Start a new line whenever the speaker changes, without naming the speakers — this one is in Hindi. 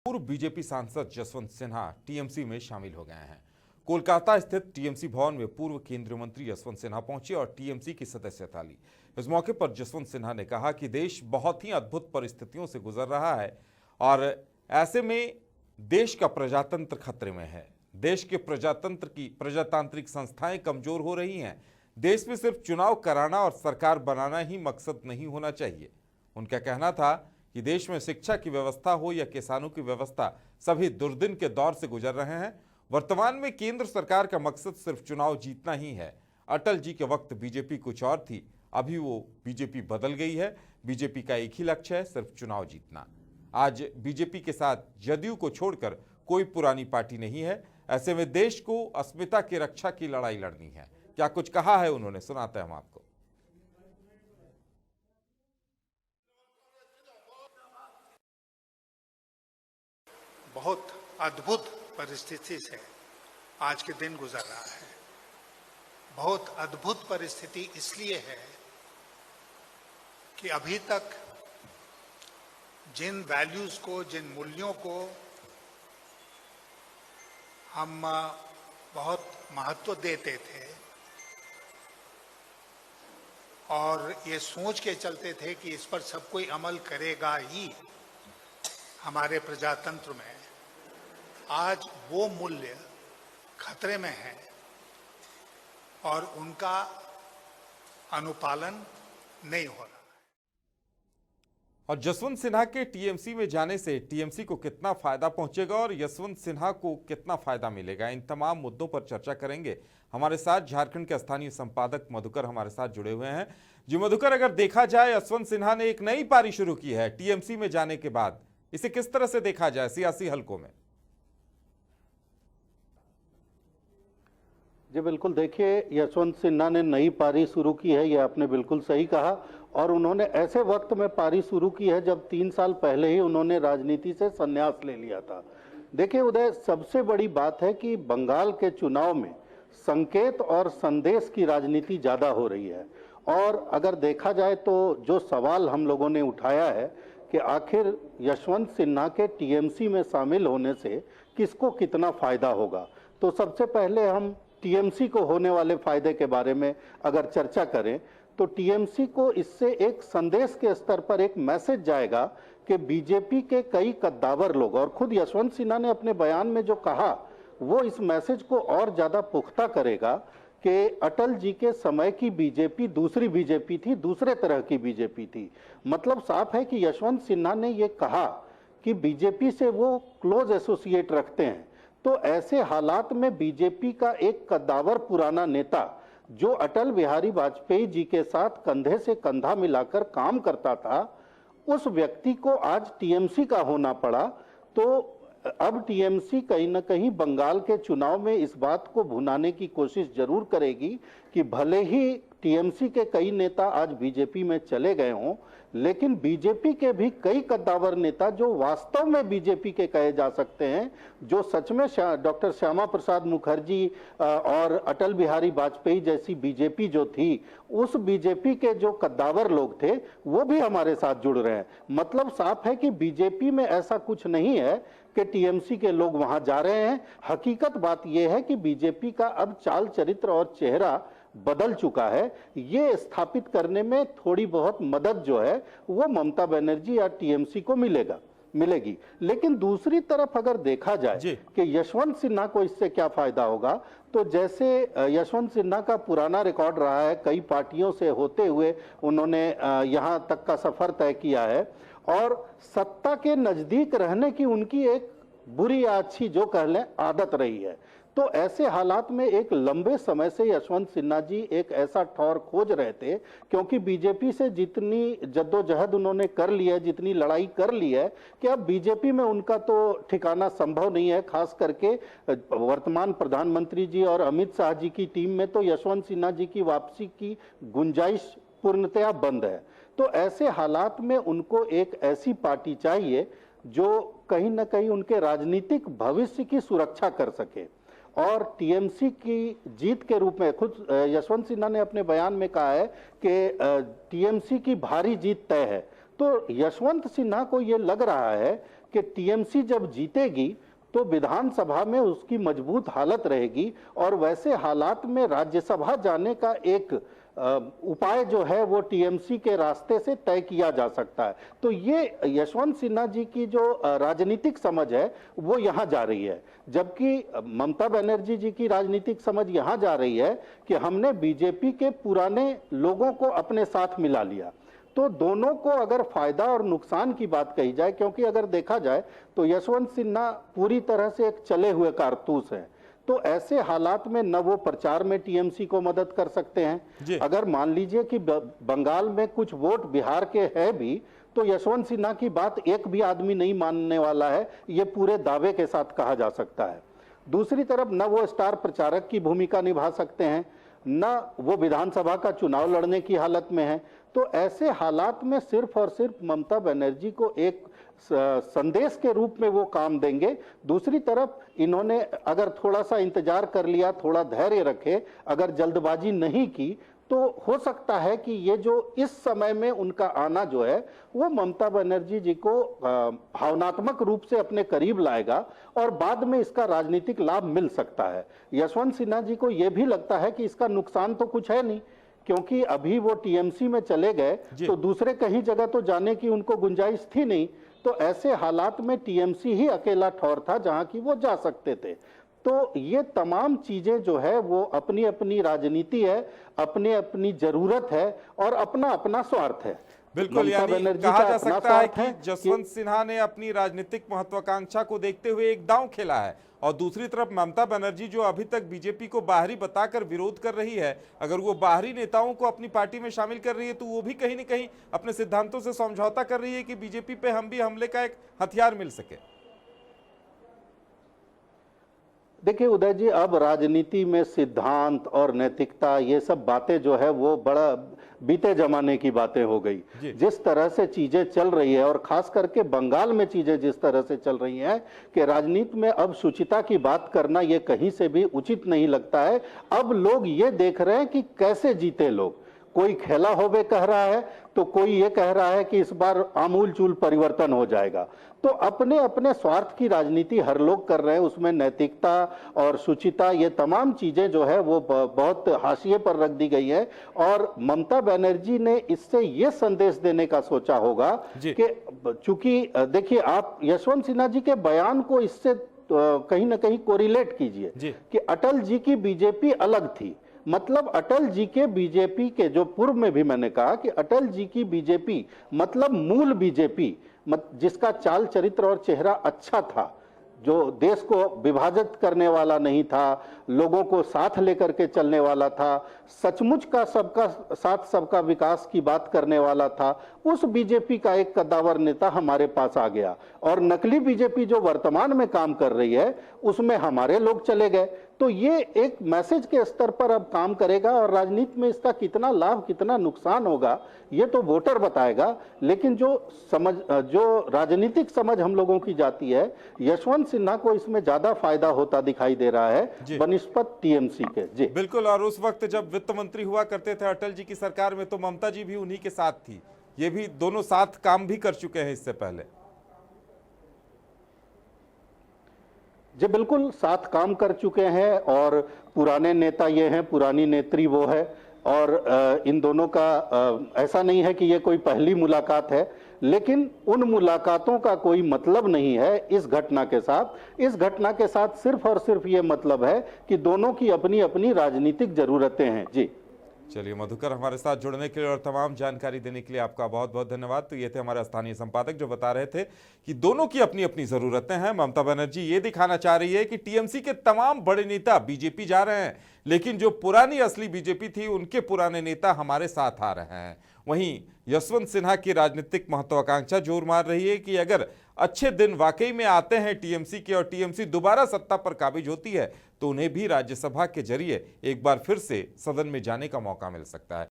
पूर्व बीजेपी सांसद जसवंत सिन्हा टीएमसी में शामिल हो गए हैं। कोलकाता स्थित टीएमसी भवन में पूर्व केंद्रीय मंत्री जसवंत सिन्हा पहुंचे और टीएमसी की सदस्यता ली। इस मौके पर जसवंत सिन्हा ने कहा कि देश बहुत ही अद्भुत परिस्थितियों से गुजर रहा है और ऐसे में देश का प्रजातंत्र खतरे में है। देश के प्रजातंत्र की प्रजातांत्रिक संस्थाएं कमजोर हो रही हैं। देश में सिर्फ चुनाव कराना और सरकार बनाना ही मकसद नहीं होना चाहिए। उनका कहना था कि देश में शिक्षा की व्यवस्था हो या किसानों की व्यवस्था, सभी दुर्दिन के दौर से गुजर रहे हैं। वर्तमान में केंद्र सरकार का मकसद सिर्फ चुनाव जीतना ही है। अटल जी के वक्त बीजेपी कुछ और थी, अभी वो बीजेपी बदल गई है। बीजेपी का एक ही लक्ष्य है, सिर्फ चुनाव जीतना। आज बीजेपी के साथ जदयू को छोड़कर कोई पुरानी पार्टी नहीं है। ऐसे में देश को अस्मिता की रक्षा की लड़ाई लड़नी है। क्या कुछ कहा है उन्होंने, सुनाते हैं हम आपको।
बहुत अद्भुत परिस्थिति से आज के दिन गुजर रहा है। बहुत अद्भुत परिस्थिति इसलिए है कि अभी तक जिन वैल्यूज को, जिन मूल्यों को हम बहुत महत्व देते थे और ये सोच के चलते थे कि इस पर सब कोई अमल करेगा ही हमारे प्रजातंत्र में, आज वो मूल्य खतरे में है और उनका अनुपालन नहीं हो रहा।
और जसवंत सिन्हा के टीएमसी में जाने से टीएमसी को कितना फायदा पहुंचेगा और यशवंत सिन्हा को कितना फायदा मिलेगा, इन तमाम मुद्दों पर चर्चा करेंगे। हमारे साथ झारखंड के स्थानीय संपादक मधुकर हमारे साथ जुड़े हुए हैं। जी मधुकर, अगर देखा जाए यशवंत सिन्हा ने एक नई पारी शुरू की है टीएमसी में जाने के बाद, इसे किस तरह से देखा जाए सियासी हलकों में?
जी बिल्कुल, देखिए यशवंत सिन्हा ने नई पारी शुरू की है, ये आपने बिल्कुल सही कहा। और उन्होंने ऐसे वक्त में पारी शुरू की है जब 3 साल पहले ही उन्होंने राजनीति से संन्यास ले लिया था। देखिए उदय, सबसे बड़ी बात है कि बंगाल के चुनाव में संकेत और संदेश की राजनीति ज़्यादा हो रही है। और अगर देखा जाए तो जो सवाल हम लोगों ने उठाया है कि आखिर यशवंत सिन्हा के टीएमसी में शामिल होने से किसको कितना फ़ायदा होगा, तो सबसे पहले हम टीएमसी को होने वाले फायदे के बारे में अगर चर्चा करें तो टीएमसी को इससे एक संदेश के स्तर पर एक मैसेज जाएगा कि बीजेपी के कई कद्दावर लोग, और खुद यशवंत सिन्हा ने अपने बयान में जो कहा वो इस मैसेज को और ज़्यादा पुख्ता करेगा कि अटल जी के समय की बीजेपी दूसरी बीजेपी थी, दूसरे तरह की बीजेपी थी। मतलब साफ है कि यशवंत सिन्हा ने ये कहा कि बीजेपी से वो क्लोज एसोसिएट रखते हैं। तो ऐसे हालात में बीजेपी का एक कद्दावर पुराना नेता जो अटल बिहारी वाजपेयी जी के साथ कंधे से कंधा मिलाकर काम करता था, उस व्यक्ति को आज टीएमसी का होना पड़ा। तो अब टीएमसी कहीं ना कहीं बंगाल के चुनाव में इस बात को भुनाने की कोशिश जरूर करेगी कि भले ही टीएमसी के कई नेता आज बीजेपी में चले गए हों, लेकिन बीजेपी के भी कई कद्दावर नेता जो वास्तव में बीजेपी के कहे जा सकते हैं, जो सच में डॉक्टर श्यामा प्रसाद मुखर्जी और अटल बिहारी वाजपेयी जैसी बीजेपी जो थी, उस बीजेपी के जो कद्दावर लोग थे वो भी हमारे साथ जुड़ रहे हैं। मतलब साफ है कि बीजेपी में ऐसा कुछ नहीं है कि टीएमसी के लोग वहां जा रहे हैं। हकीकत बात यह है कि बीजेपी का अब चाल चरित्र और चेहरा बदल चुका है। ये स्थापित करने में थोड़ी बहुत मदद जो है वो ममता बनर्जी या टीएमसी को मिलेगी। लेकिन दूसरी तरफ अगर देखा जाए कि यशवंत सिन्हा को इससे क्या फायदा होगा, तो जैसे यशवंत सिन्हा का पुराना रिकॉर्ड रहा है, कई पार्टियों से होते हुए उन्होंने यहाँ तक का सफर तय किया है और सत्ता के नजदीक रहने की उनकी एक बुरी या अच्छी जो कह लें आदत रही है। तो ऐसे हालात में एक लंबे समय से यशवंत सिन्हा जी एक ऐसा ठौर खोज रहे थे, क्योंकि बीजेपी से जितनी जद्दोजहद उन्होंने कर ली है, जितनी लड़ाई कर ली है, कि अब बीजेपी में उनका तो ठिकाना संभव नहीं है। खास करके वर्तमान प्रधानमंत्री जी और अमित शाह जी की टीम में तो यशवंत सिन्हा जी की वापसी की गुंजाइश पूर्णतया बंद है। तो ऐसे हालात में उनको एक ऐसी पार्टी चाहिए जो कहीं ना कहीं उनके राजनीतिक भविष्य की सुरक्षा कर सके। और टीएमसी की जीत के रूप में खुद यशवंत सिन्हा ने अपने बयान में कहा है कि टीएमसी की भारी जीत तय है। तो यशवंत सिन्हा को ये लग रहा है कि टीएमसी जब जीतेगी तो विधानसभा में उसकी मजबूत हालत रहेगी और वैसे हालात में राज्यसभा जाने का एक उपाय जो है वो टीएमसी के रास्ते से तय किया जा सकता है। तो ये यशवंत सिन्हा जी की जो राजनीतिक समझ है वो यहाँ जा रही है, जबकि ममता बनर्जी जी की राजनीतिक समझ यहाँ जा रही है कि हमने बीजेपी के पुराने लोगों को अपने साथ मिला लिया। तो दोनों को अगर फायदा और नुकसान की बात कही जाए, क्योंकि अगर देखा जाए तो यशवंत सिन्हा पूरी तरह से एक चले हुए कारतूस हैं, तो ऐसे हालात में न वो प्रचार में टीएमसी को मदद कर सकते हैं। अगर मान लीजिए कि बंगाल में कुछ वोट बिहार के है भी, तो यशवंत सिन्हा की बात एक भी आदमी नहीं मानने वाला है, ये पूरे दावे के साथ कहा जा सकता है। दूसरी तरफ न वो स्टार प्रचारक की भूमिका निभा सकते हैं, न वो विधानसभा का चुनाव लड़ने की हालत में है। तो ऐसे हालात में सिर्फ और सिर्फ ममता बनर्जी को एक संदेश के रूप में वो काम देंगे। दूसरी तरफ इन्होंने अगर थोड़ा सा इंतजार कर लिया, थोड़ा धैर्य रखे, अगर जल्दबाजी नहीं की, तो हो सकता है कि ये जो इस समय में उनका आना जो है वो ममता बनर्जी जी को भावनात्मक रूप से अपने करीब लाएगा और बाद में इसका राजनीतिक लाभ मिल सकता है। यशवंत सिन्हा जी को यह भी लगता है कि इसका नुकसान तो कुछ है नहीं, क्योंकि अभी वो टीएमसी में चले गए तो दूसरे कहीं जगह तो जाने की उनको गुंजाइश थी नहीं। तो ऐसे हालात में टीएमसी ही अकेला ठौर था जहां की वो जा सकते थे। तो ये तमाम चीजें जो है वो अपनी अपनी राजनीति है, अपनी अपनी जरूरत है और अपना अपना स्वार्थ है।
बिल्कुल, यानी कहा जा सकता है कि जसवंत सिन्हा ने अपनी राजनीतिक महत्वाकांक्षा को देखते हुए एक दांव खेला है, और दूसरी तरफ ममता बनर्जी जो अभी तक बीजेपी को बाहरी बताकर विरोध कर रही है, अगर वो बाहरी नेताओं को अपनी पार्टी में शामिल कर रही है तो वो भी कहीं न कहीं अपने सिद्धांतों से समझौता कर रही है कि बीजेपी पे हम भी हमले का एक हथियार मिल सके।
देखिए उदय जी, अब राजनीति में सिद्धांत और नैतिकता ये सब बातें जो है वो बड़ा बीते जमाने की बातें हो गई। जिस तरह से चीजें चल रही है और खास करके बंगाल में चीजें जिस तरह से चल रही हैं कि राजनीति में अब शुचिता की बात करना ये कहीं से भी उचित नहीं लगता है। अब लोग ये देख रहे हैं कि कैसे जीते लोग। कोई खेला होवे कह रहा है तो कोई ये कह रहा है कि इस बार आमूल चूल परिवर्तन हो जाएगा। तो अपने अपने स्वार्थ की राजनीति हर लोग कर रहे हैं, उसमें नैतिकता और शुचिता ये तमाम चीजें जो है वो बहुत हाशिए पर रख दी गई है। और ममता बनर्जी ने इससे ये संदेश देने का सोचा होगा कि चूंकि देखिए आप यशवंत सिन्हा जी के बयान को इससे कहीं ना कहीं कोरिलेट कीजिए कि अटल जी की बीजेपी अलग थी। मतलब अटल जी के बीजेपी के जो पूर्व में भी मैंने कहा कि अटल जी की बीजेपी मतलब मूल बीजेपी, जिसका चाल चरित्र और चेहरा अच्छा था, जो देश को विभाजित करने वाला नहीं था, लोगों को साथ लेकर के चलने वाला था, सचमुच का सबका साथ सबका विकास की बात करने वाला था, उस बीजेपी का एक कद्दावर नेता हमारे पास आ गया। और नकली बीजेपी जो वर्तमान में काम कर रही है उसमें हमारे लोग चले गए। तो ये एक मैसेज के स्तर पर अब काम करेगा और राजनीति में इसका कितना लाभ कितना नुकसान होगा ये तो वोटर बताएगा। लेकिन जो राजनीतिक समझ हम लोगों की जाती है, यशवंत सिन्हा को इसमें ज्यादा फायदा होता दिखाई दे रहा है बनिस्पत टीएमसी के। जी
बिल्कुल, और उस वक्त जब वित्त मंत्री हुआ करते थे अटल जी की सरकार में तो ममता जी भी उन्हीं के साथ थी। ये भी दोनों साथ काम भी कर चुके हैं इससे पहले।
जी बिल्कुल, साथ काम कर चुके हैं और पुराने नेता ये हैं, पुरानी नेत्री वो है। और इन दोनों का ऐसा नहीं है कि ये कोई पहली मुलाकात है, लेकिन उन मुलाकातों का कोई मतलब नहीं है इस घटना के साथ। इस घटना के साथ सिर्फ और सिर्फ ये मतलब है कि दोनों की अपनी अपनी राजनीतिक जरूरतें हैं। जी
चलिए मधुकर, हमारे साथ जुड़ने के लिए और तमाम जानकारी देने के लिए आपका बहुत बहुत धन्यवाद। तो ये थे हमारे स्थानीय संपादक जो बता रहे थे कि दोनों की अपनी अपनी जरूरतें हैं। ममता बनर्जी ये दिखाना चाह रही है कि टीएमसी के तमाम बड़े नेता बीजेपी जा रहे हैं, लेकिन जो पुरानी असली बीजेपी थी उनके पुराने नेता हमारे साथ आ रहे हैं। वहीं यशवंत सिन्हा की राजनीतिक महत्वाकांक्षा जोर मार रही है कि अगर अच्छे दिन वाकई में आते हैं टीएमसी के और टीएमसी दोबारा सत्ता पर काबिज होती है तो उन्हें भी राज्यसभा के जरिए एक बार फिर से सदन में जाने का मौका मिल सकता है।